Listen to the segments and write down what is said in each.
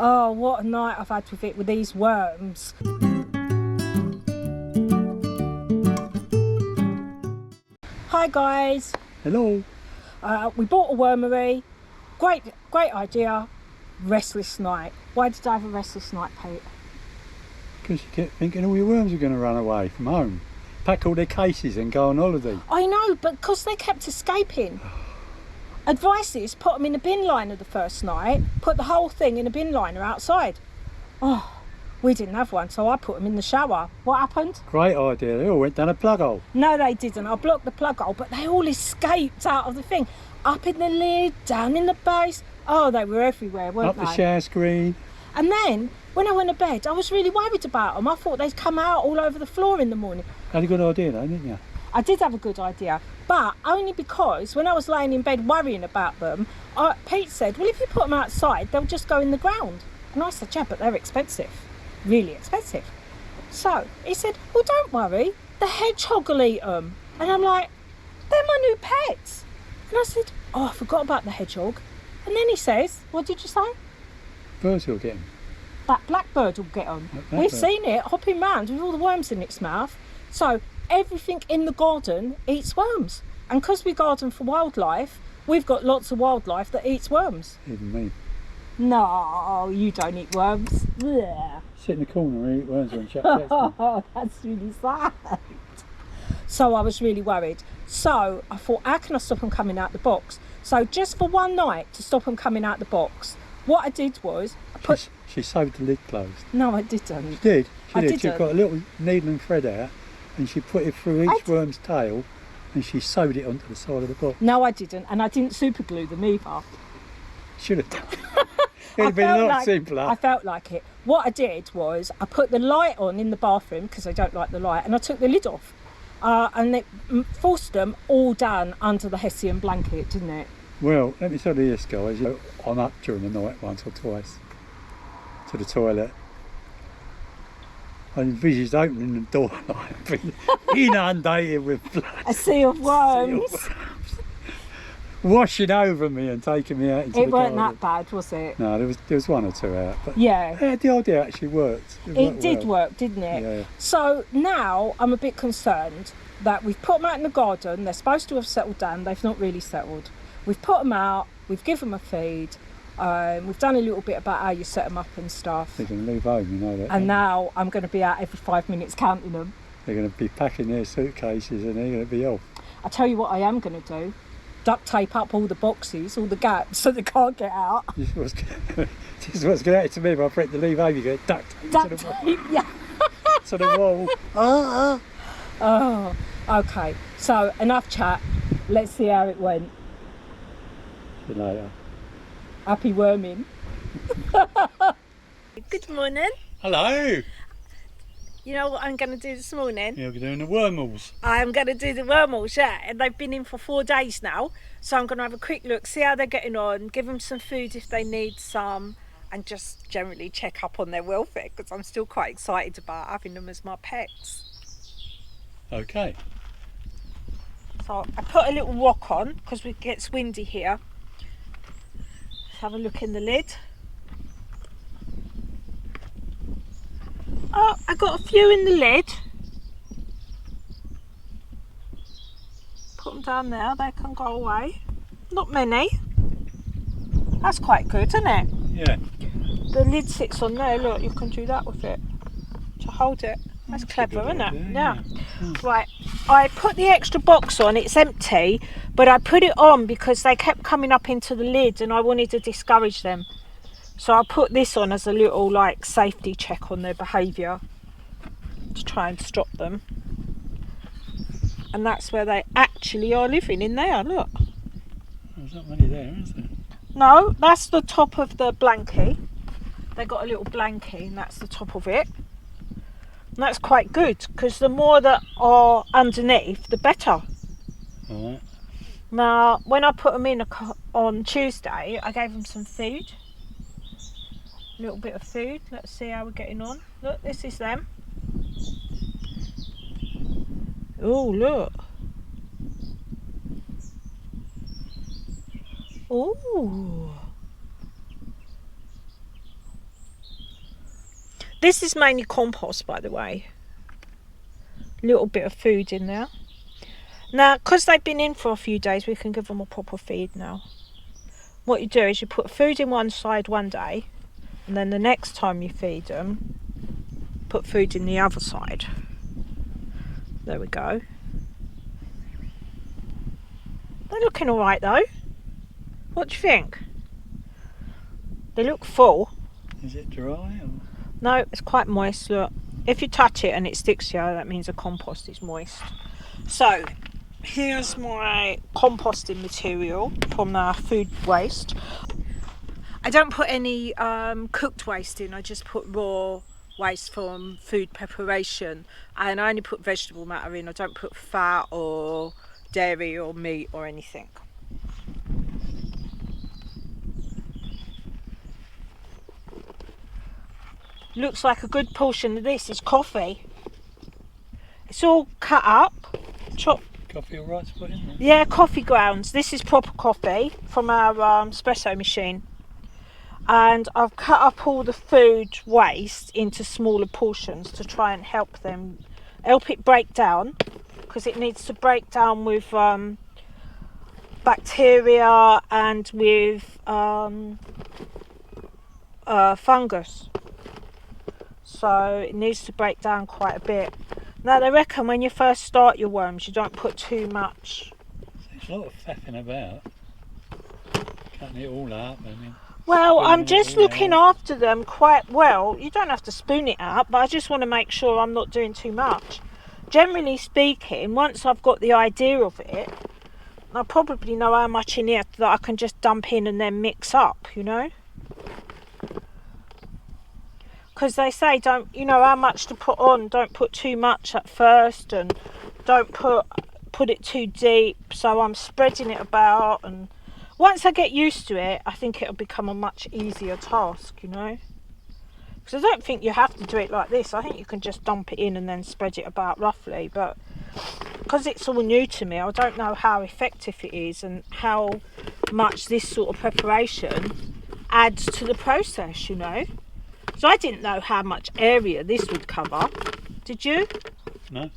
Oh, what a night I've had with these worms. Hi guys. Hello. We bought a wormery. Great idea. Restless night. Why did I have a restless night, Pete? Because you kept thinking all your worms were going to run away from home. Pack all their cases and go on holiday. I know, but because they kept escaping. Advice is put them in a bin liner the first night, put the whole thing in a bin liner outside. Oh, we didn't have one, so I put them in the shower. What happened? Great idea. They all went down a plug hole. No, they didn't. I blocked the plug hole, but they all escaped out of the thing. Up in the lid, down in the base. Oh, they were everywhere, weren't they? Up the shower screen. And then, when I went to bed, I was really worried about them. I thought they'd come out all over the floor in the morning. Had a good idea though, didn't you? I did have a good idea, but only because when I was laying in bed worrying about them, Pete said, well, if you put them outside, they'll just go in the ground. And I said, yeah, but they're expensive, really expensive. So he said, well, don't worry, the hedgehog will eat them. And I'm like, they're my new pets. And I said, oh, I forgot about the hedgehog. And then he says, what did you say? Birds will get them. That blackbird will get them. We've seen it hopping round with all the worms in its mouth. So everything in the garden eats worms. And because we garden for wildlife, we've got lots of wildlife that eats worms. Even me. No, you don't eat worms. Blech. Sit in the corner and eat worms when Chuck gets them. Oh, that's really sad. So I was really worried. So I thought, how can I stop them coming out the box? So just for one night to stop them coming out the box, what I did was I put... She sewed the lid closed. No, I didn't. She did. I She didn't. got a little needle and thread out and she put it through each worm's tail and she sewed it onto the side of the box. No, I didn't. And I didn't super glue them either. Should have done. It'd have been a lot simpler. I felt like it. What I did was I put the light on in the bathroom because I don't like the light, and I took the lid off. And it forced them all down under the Hessian blanket, didn't it? Well, let me tell you this, guys. I'm up during the night once or twice to the toilet. I envisaged opening the door and being inundated with blood. A sea of worms. Washing over me and taking me out into the garden. It weren't that bad, was it? No, there was one or two out. But yeah, the idea actually worked. It did work, didn't it? Yeah. So now I'm a bit concerned that we've put them out in the garden. They're supposed to have settled down. They've not really settled. We've put them out. We've given them a feed. We've done a little bit about how you set them up and stuff. They're going to leave home, you know that. And now I'm going to be out every 5 minutes counting them. They're going to be packing their suitcases and they're going to be off. I tell you what I am going to do. Duct tape up all the boxes, all the gaps, so they can't get out. This is what's going to happen to me if I threaten to leave home. You get duct tape yeah. to the wall. Oh, okay. So enough chat. Let's see how it went. See you later. Happy worming. Good morning. Hello. You know what I'm going to do this morning? Yeah, we're doing the wormholes. I'm going to do the wormholes, yeah. And they've been in for 4 days now. So I'm going to have a quick look, see how they're getting on, give them some food if they need some, and just generally check up on their welfare because I'm still quite excited about having them as my pets. Okay. So I put a little rock on because it gets windy here. Let's have a look in the lid. Oh, I got a few in the lid. Put them down there, they can go away. Not many. That's quite good, isn't it? Yeah. The lid sits on there, look, you can do that with it. To hold it. That's clever, isn't it? Yeah. Right, I put the extra box on, it's empty, but I put it on because they kept coming up into the lid and I wanted to discourage them. So I put this on as a little like safety check on their behaviour to try and stop them. And that's where they actually are living, in there, look. There's not many there, is there? No, that's the top of the blankie. They got a little blankie and that's the top of it. And that's quite good because the more that are underneath, the better. Alright. Now, when I put them in on Tuesday, I gave them some food. A little bit of food. Let's see how we're getting on. Look, this is them. Oh, look. Oh. This is mainly compost, by the way. Little bit of food in there. Now, because they've been in for a few days, we can give them a proper feed now. What you do is you put food in one side one day, and then the next time you feed them, put food in the other side. There we go. They're looking all right though. What do you think? They look full. Is it dry? Or? No, it's quite moist. Look, if you touch it and it sticks to you, that means the compost is moist. So here's my composting material from our food waste. I don't put any cooked waste in, I just put raw waste from food preparation, and I only put vegetable matter in. I don't put fat or dairy or meat or anything. Looks like a good portion of this is coffee. It's all cut up, chopped. Coffee all right to put in there? Yeah, coffee grounds. This is proper coffee from our espresso machine. And I've cut up all the food waste into smaller portions to try and help it break down, because it needs to break down with bacteria and with fungus. So it needs to break down quite a bit. Now they reckon when you first start your worms, you don't put too much. There's a lot of faffing about, cutting it all up. I mean, well, I'm just looking after them quite well. You don't have to spoon it out, but I just want to make sure I'm not doing too much. Generally speaking, once I've got the idea of it, I probably know how much in here that I can just dump in and then mix up, you know. Because they say you know how much to put on, don't put too much at first, and don't put it too deep. So I'm spreading it about, and once I get used to it, I think it'll become a much easier task, you know. Because I don't think you have to do it like this. I think you can just dump it in and then spread it about roughly, but because it's all new to me, I don't know how effective it is and how much this sort of preparation adds to the process, you know. So I didn't know how much area this would cover. Did you? No.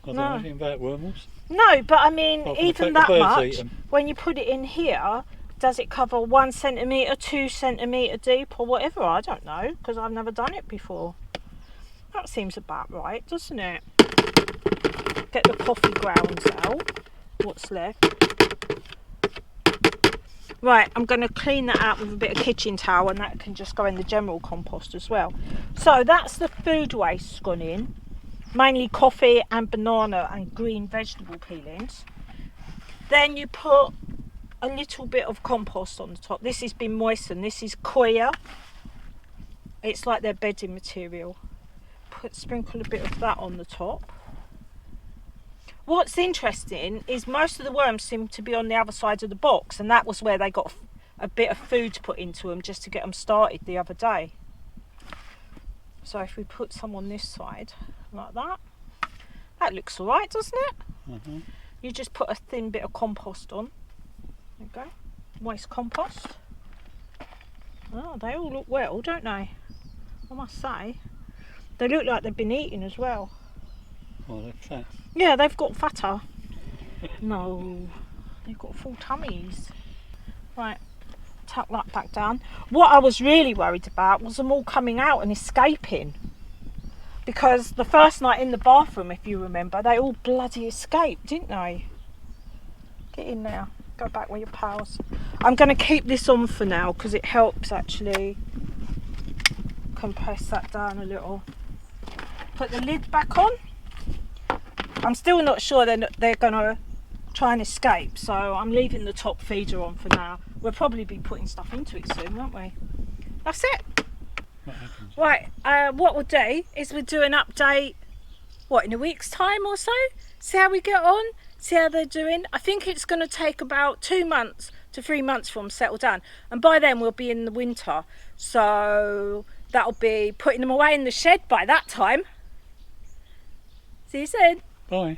I don't know anything about wormholes. No, but I mean, even that much, eat when you put it in here, does it cover 1 centimetre, 2 centimetre deep or whatever? I don't know, because I've never done it before. That seems about right, doesn't it? Get the coffee grounds out, what's left. Right, I'm going to clean that out with a bit of kitchen towel, and that can just go in the general compost as well. So that's the food waste gone in. Mainly coffee and banana and green vegetable peelings. Then you put a little bit of compost on the top. This has been moistened. This is coir. It's like their bedding material. Sprinkle a bit of that on the top. What's interesting is most of the worms seem to be on the other side of the box, and that was where they got a bit of food put into them just to get them started the other day. So if we put some on this side like that, that looks all right, doesn't it? Mm-hmm. You just put a thin bit of compost on. There you go, moist compost. Oh, they all look well, don't they? I must say, they look like they've been eating as well. Oh, they're fat. Yeah, they've got fatter. No, they've got full tummies. Right, tuck that back down. What I was really worried about was them all coming out and escaping. Because the first night in the bathroom, if you remember, they all bloody escaped, didn't they? Get in there. Go back with your pals. I'm going to keep this on for now because it helps actually compress that down a little. Put the lid back on. I'm still not sure they're going to try and escape, so I'm leaving the top feeder on for now. We'll probably be putting stuff into it soon, won't we? That's it. Right, what we'll do is we'll do an update, in a week's time or so? See how we get on, see how they're doing. I think it's going to take about 2 months to 3 months for them to settle down. And by then we'll be in the winter, so that'll be putting them away in the shed by that time. See you soon. Bye.